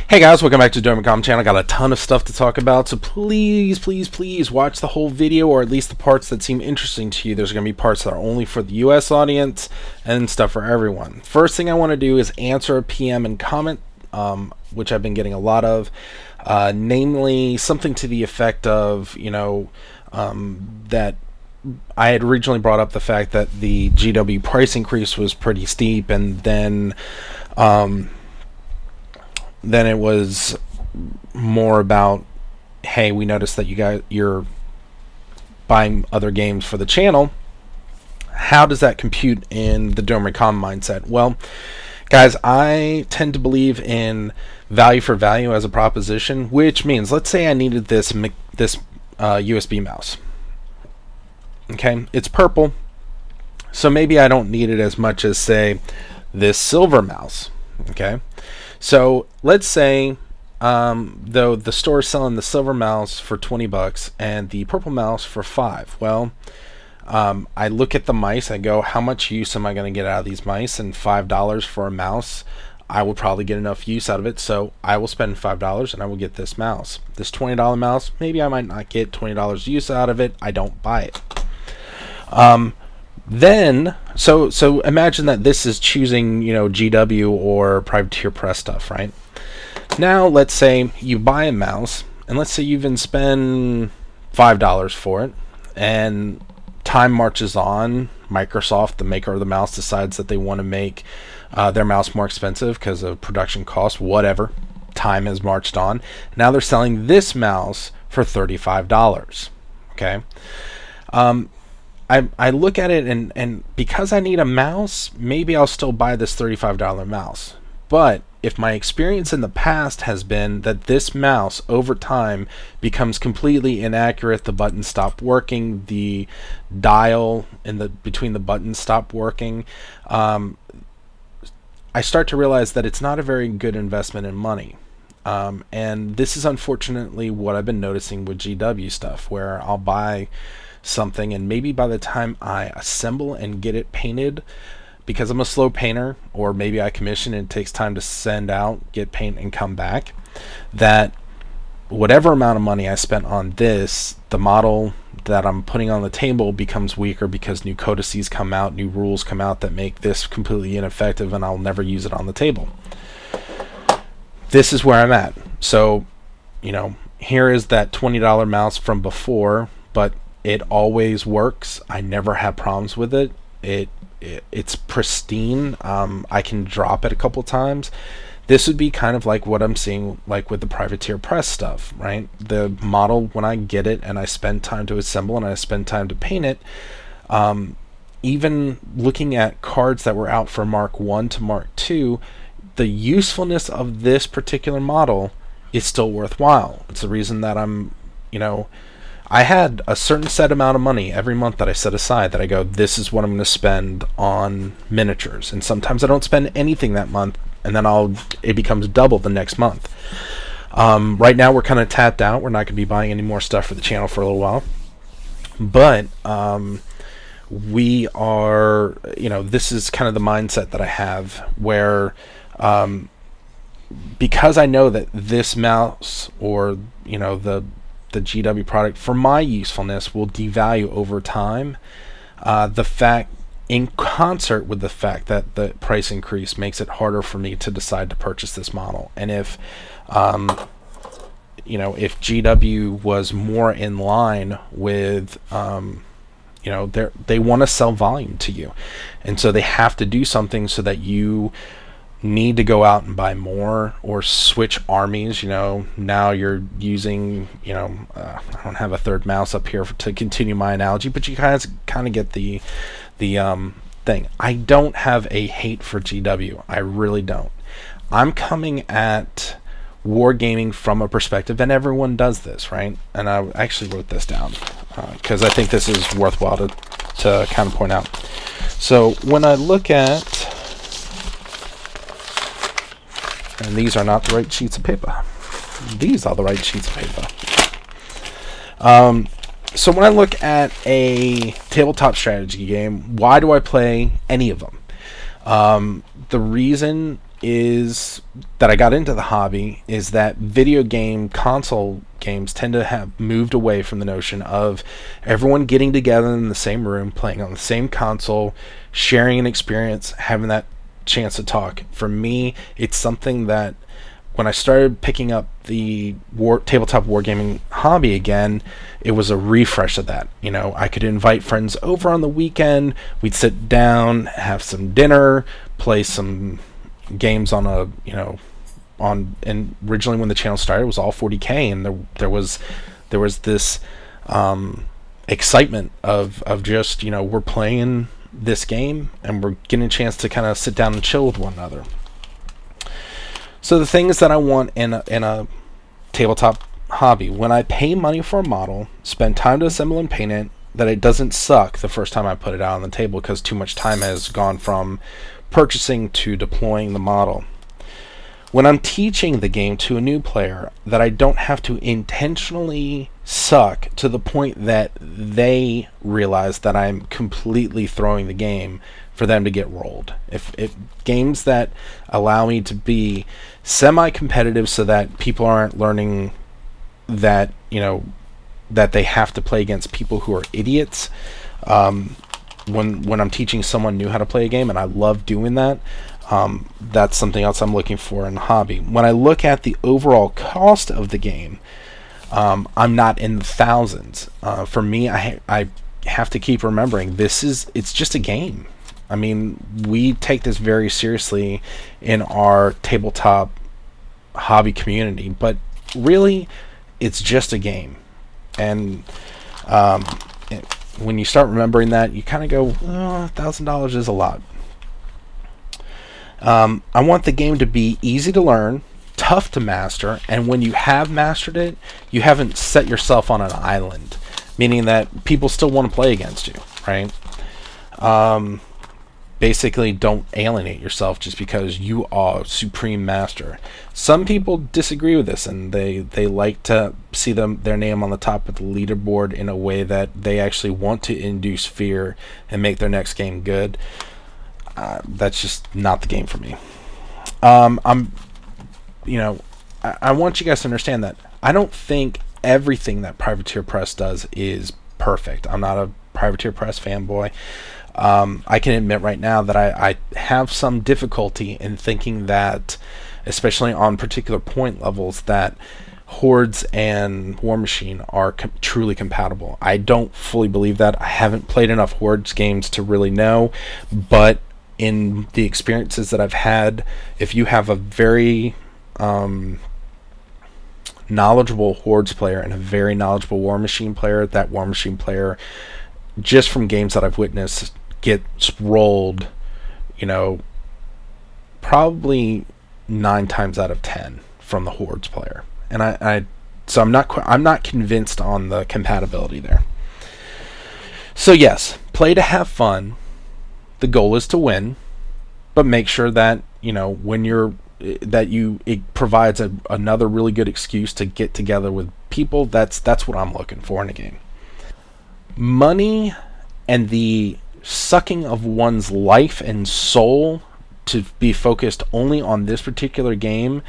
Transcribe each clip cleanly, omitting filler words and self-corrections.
Hey guys, welcome back to Doremicom Channel. Got a ton of stuff to talk about, so please watch the whole video, or at least the parts that seem interesting to you. There's going to be parts that are only for the US audience and stuff for everyone. First thing I want to do is answer a PM and comment, which I've been getting a lot of, namely something to the effect of, that I had originally brought up the fact that the GW price increase was pretty steep, and then it was more about, hey, we noticed that you're buying other games for the channel. How does that compute in the Doremicom mindset? Well, guys, I tend to believe in value for value as a proposition, which means, let's say I needed this USB mouse. Okay, it's purple, so maybe I don't need it as much as, say, this silver mouse. Okay, so let's say though the store is selling the silver mouse for 20 bucks and the purple mouse for $5. Well, I look at the mice, I go, how much use am I going to get out of these mice? And $5 for a mouse, I will probably get enough use out of it, so I will spend $5 and I will get this mouse. This $20 mouse, maybe I might not get $20 use out of it. I don't buy it. Then, so imagine that this is choosing, GW or privateer press stuff, right? Now, let's say you buy a mouse, and let's say you even spend $5 for it, and time marches on. Microsoft, the maker of the mouse, decides that they want to make their mouse more expensive because of production costs, whatever. Time has marched on. Now they're selling this mouse for $35. Okay. I look at it, and because I need a mouse, maybe I'll still buy this $35 mouse. But if my experience in the past has been that this mouse over time becomes completely inaccurate, the buttons stop working, the dial between the buttons stop working, I start to realize that it's not a very good investment in money. And this is unfortunately what I've been noticing with GW stuff, where I'll buy something, and maybe by the time I assemble and get it painted, because I'm a slow painter, or maybe I commission and it takes time to send out, get paint, and come back, that whatever amount of money I spent on this, the model that I'm putting on the table becomes weaker because new codices come out, new rules come out that make this completely ineffective, and I'll never use it on the table. This is where I'm at. So, here is that $20 mouse from before, but it always works. I never have problems with it. It's pristine. I can drop it a couple times. This would be kind of like what I'm seeing like with the privateer press stuff, right? The model, when I get it and I spend time to assemble and I spend time to paint it, even looking at cards that were out for Mark 1 to Mark 2, the usefulness of this particular model is still worthwhile. It's the reason that I'm, I had a certain set amount of money every month that I set aside that I go, this is what I'm going to spend on miniatures. And sometimes I don't spend anything that month, and then it becomes double the next month. Right now we're kind of tapped out. We're not going to be buying any more stuff for the channel for a little while. But we are, this is kind of the mindset that I have, where because I know that this mouse, or the GW product, for my usefulness, will devalue over time, in concert with the fact that the price increase makes it harder for me to decide to purchase this model. And if if GW was more in line with they want to sell volume to you, and so they have to do something so that you need to go out and buy more, or switch armies. Now you're using, I don't have a third mouse up here to continue my analogy, but you guys kind of get the thing. I don't have a hate for GW. I really don't. I'm coming at Wargaming from a perspective, and everyone does this, right? And I actually wrote this down because I think this is worthwhile to kind of point out. So when I look at, and these are not the right sheets of paper. These are the right sheets of paper. So when I look at a tabletop strategy game, why do I play any of them? The reason is that I got into the hobby is that video game console games tend to have moved away from the notion of everyone getting together in the same room, playing on the same console, sharing an experience, having that chance to talk. For me, it's something that when I started picking up the tabletop wargaming hobby again, it was a refresh of that. You know, I could invite friends over on the weekend, we'd sit down, have some dinner, play some games on a, you know, and originally when the channel started it was all 40k, and there was this excitement of just, you know, we're playing this game and we're getting a chance to kind of sit down and chill with one another. So the things that I want in a tabletop hobby: when I pay money for a model, spend time to assemble and paint it, that it doesn't suck the first time I put it out on the table because too much time has gone from purchasing to deploying the model. When I'm teaching the game to a new player, that I don't have to intentionally suck to the point that they realize that I'm completely throwing the game for them to get rolled. If games that allow me to be semi-competitive so that people aren't learning that, you know, that they have to play against people who are idiots. When I'm teaching someone new how to play a game, and I love doing that, that's something else I'm looking for in the hobby. When I look at the overall cost of the game, I'm not in the thousands. For me, I have to keep remembering it's just a game. I mean, we take this very seriously in our tabletop hobby community, but really, it's just a game. And when you start remembering that, you kind of go, oh, $1,000 is a lot. I want the game to be easy to learn, tough to master, and when you have mastered it, you haven't set yourself on an island, meaning that people still want to play against you, right? Basically, don't alienate yourself just because you are supreme master. Some people disagree with this, and they like to see their name on the top of the leaderboard in a way that they actually want to induce fear and make their next game good. That's just not the game for me. You know, I want you guys to understand that I don't think everything that Privateer Press does is perfect. I'm not a Privateer Press fanboy. I can admit right now that I have some difficulty in thinking that, especially on particular point levels, that Hordes and War Machine are truly compatible. I don't fully believe that. I haven't played enough Hordes games to really know, but in the experiences that I've had, if you have a very knowledgeable Hordes player and a very knowledgeable War Machine player, that War Machine player, just from games that I've witnessed, gets rolled, you know, probably 9 times out of 10 from the Hordes player. And so I'm not convinced on the compatibility there. So yes, play to have fun. The goal is to win, but make sure that, you know, it provides another really good excuse to get together with people. That's what I'm looking for in a game. Money and the sucking of one's life and soul to be focused only on this particular game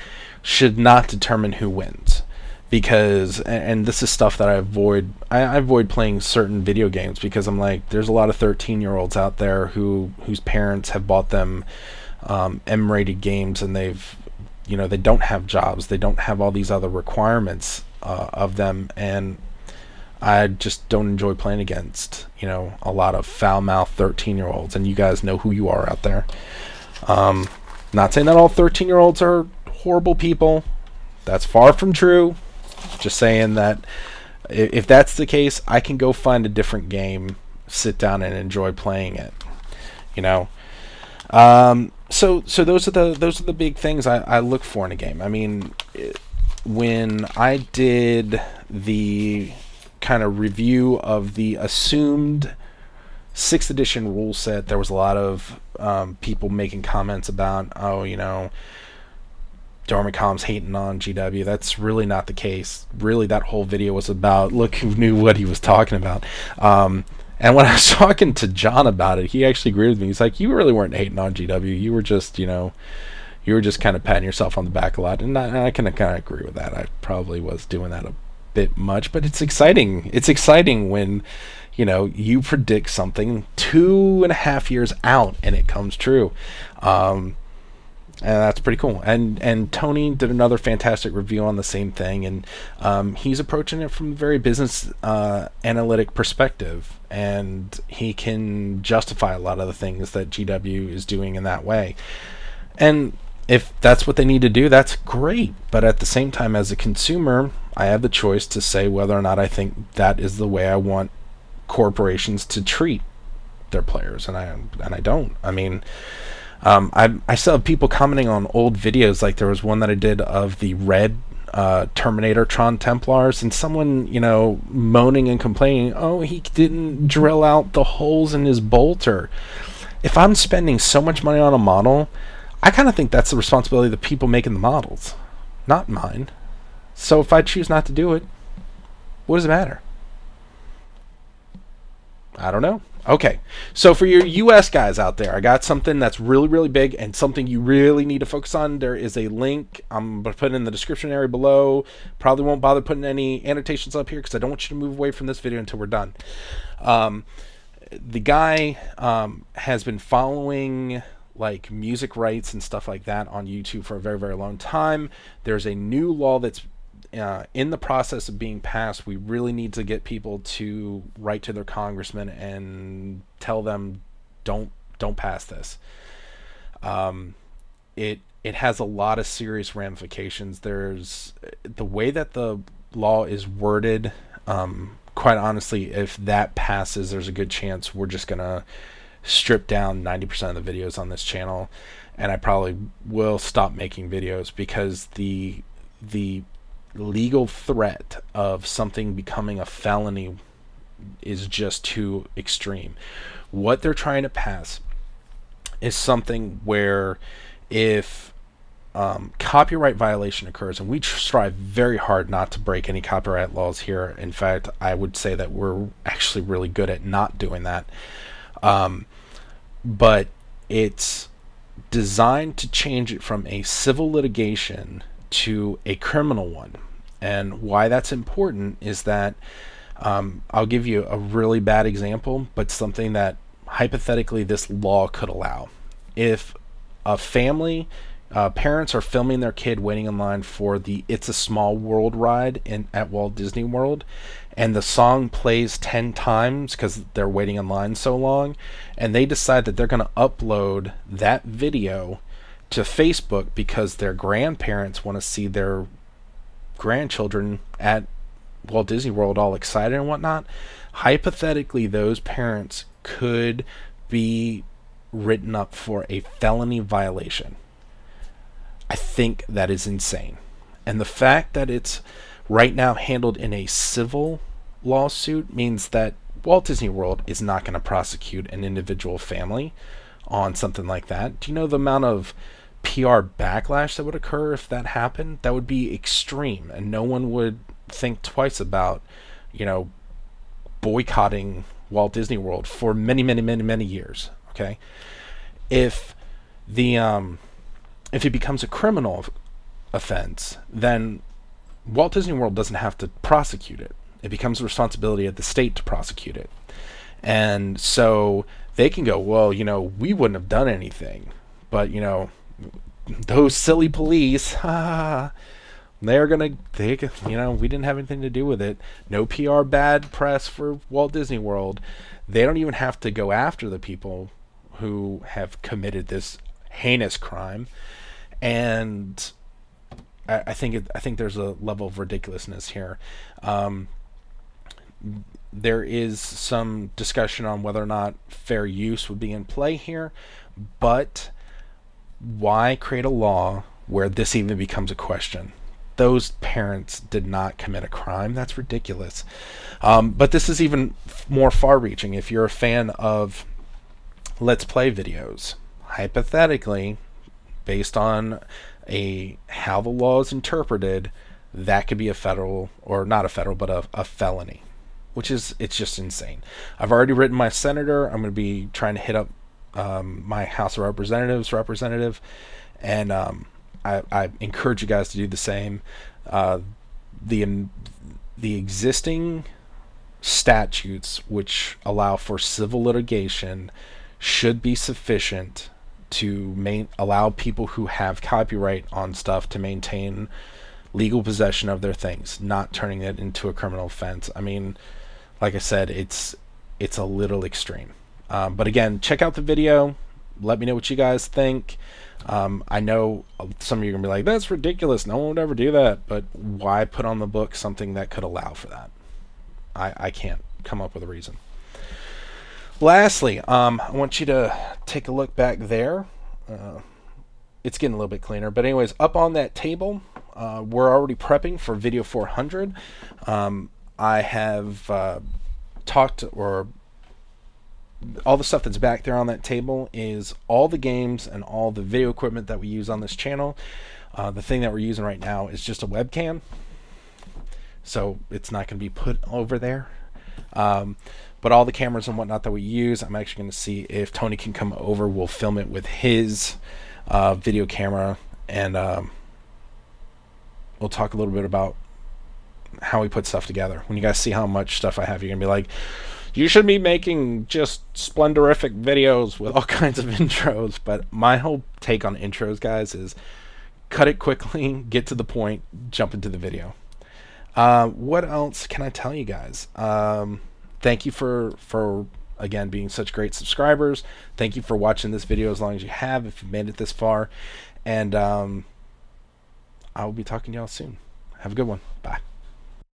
should not determine who wins. Because, and this is stuff that I avoid playing certain video games, because I'm like, there's a lot of 13-year-olds out there whose parents have bought them M-rated games, and they've, you know, they don't have jobs, they don't have all these other requirements of them, and I just don't enjoy playing against, you know, a lot of foul-mouthed 13-year-olds, and you guys know who you are out there. Not saying that all 13-year-olds are horrible people. That's far from true. Just saying that if that's the case, I can go find a different game, sit down and enjoy playing it. You know, so those are the big things I look for in a game. I mean, when I did the kind of review of the assumed 6th edition rule set, there was a lot of people making comments about, oh, you know, Doremicom's hating on GW. That's really not the case. Really, that whole video was about, look who knew what he was talking about. And when I was talking to John about it, he actually agreed with me. He's like, you really weren't hating on GW. You were just, you know, you were just kind of patting yourself on the back a lot, and I can kind of agree with that. I probably was doing that a bit much, but it's exciting. It's exciting when, you know, you predict something 2.5 years out and it comes true. And that's pretty cool. And Tony did another fantastic review on the same thing, and he's approaching it from a very business analytic perspective, and he can justify a lot of the things that GW is doing in that way. And if that's what they need to do, that's great. But at the same time, as a consumer, I have the choice to say whether or not I think that is the way I want corporations to treat their players, and I don't. I mean, I still have people commenting on old videos. Like there was one that I did of the red Terminator Tron Templars, and someone, you know, moaning and complaining, oh, he didn't drill out the holes in his bolter. If I'm spending so much money on a model, I kind of think that's the responsibility of the people making the models, not mine. So if I choose not to do it, what does it matter? I don't know. Okay, so for your US guys out there, I got something that's really, really big and something you really need to focus on. There is a link I'm going to put in the description area below. Probably won't bother putting any annotations up here because I don't want you to move away from this video until we're done. The guy has been following like music rights and stuff like that on YouTube for a very, very long time. There's a new law that's in the process of being passed. We really need to get people to write to their congressman and tell them don't pass this. It has a lot of serious ramifications. There's the way that the law is worded. Quite honestly, if that passes, there's a good chance we're just gonna strip down 90% of the videos on this channel, and I probably will stop making videos because the legal threat of something becoming a felony is just too extreme. What they're trying to pass is something where if copyright violation occurs, and we strive very hard not to break any copyright laws here. In fact, I would say that we're actually really good at not doing that. But it's designed to change it from a civil litigation to a criminal one. And why that's important is that I'll give you a really bad example, but something that hypothetically this law could allow. If a family, parents are filming their kid waiting in line for the It's a Small World ride at Walt Disney World, and the song plays 10 times because they're waiting in line so long, and they decide that they're going to upload that video to Facebook because their grandparents want to see their grandchildren at Walt Disney World all excited and whatnot, hypothetically those parents could be written up for a felony violation. I think that is insane. And the fact that it's right now handled in a civil lawsuit means that Walt Disney World is not going to prosecute an individual family on something like that. Do you know the amount of PR backlash that would occur if that happened? That would be extreme, and no one would think twice about, you know, boycotting Walt Disney World for many, many, many, many years. Okay, if it becomes a criminal offense, then Walt Disney World doesn't have to prosecute it. It becomes the responsibility of the state to prosecute it, and so they can go, well, you know, we wouldn't have done anything, but you know, those silly police, they're gonna, you know, we didn't have anything to do with it. No PR bad press for Walt Disney World. They don't even have to go after the people who have committed this heinous crime. And I think there's a level of ridiculousness here. There is some discussion on whether or not fair use would be in play here, but why create a law where this even becomes a question? Those parents did not commit a crime. That's ridiculous. But this is even more far-reaching. If you're a fan of Let's Play videos, hypothetically, based on how the law is interpreted, that could be a federal, or not a federal, but a felony, which is, it's just insane. I've already written my senator. I'm going to be trying to hit up my House of Representatives representative And I encourage you guys to do the same. The existing statutes which allow for civil litigation should be sufficient to allow people who have copyright on stuff to maintain legal possession of their things, not turning it into a criminal offense. I mean, like I said, it's a little extreme. But again, check out the video. Let me know what you guys think. I know some of you are going to be like, that's ridiculous. No one would ever do that. But why put on the book something that could allow for that? I can't come up with a reason. Lastly, I want you to take a look back there. It's getting a little bit cleaner. But anyways, up on that table, we're already prepping for Video 400. I have talked, or all the stuff that's back there on that table is all the games and all the video equipment that we use on this channel. The thing that we're using right now is just a webcam, so it's not going to be put over there. But all the cameras and whatnot that we use, I'm actually going to see if Tony can come over. We'll film it with his video camera, and we'll talk a little bit about how we put stuff together. When you guys see how much stuff I have, you're going to be like, you should be making just splendorific videos with all kinds of intros. But my whole take on intros, guys, is cut it quickly, get to the point, jump into the video. What else can I tell you guys? Thank you for again being such great subscribers. Thank you for watching this video as long as you have, if you've made it this far. And I will be talking to y'all soon. Have a good one. Bye.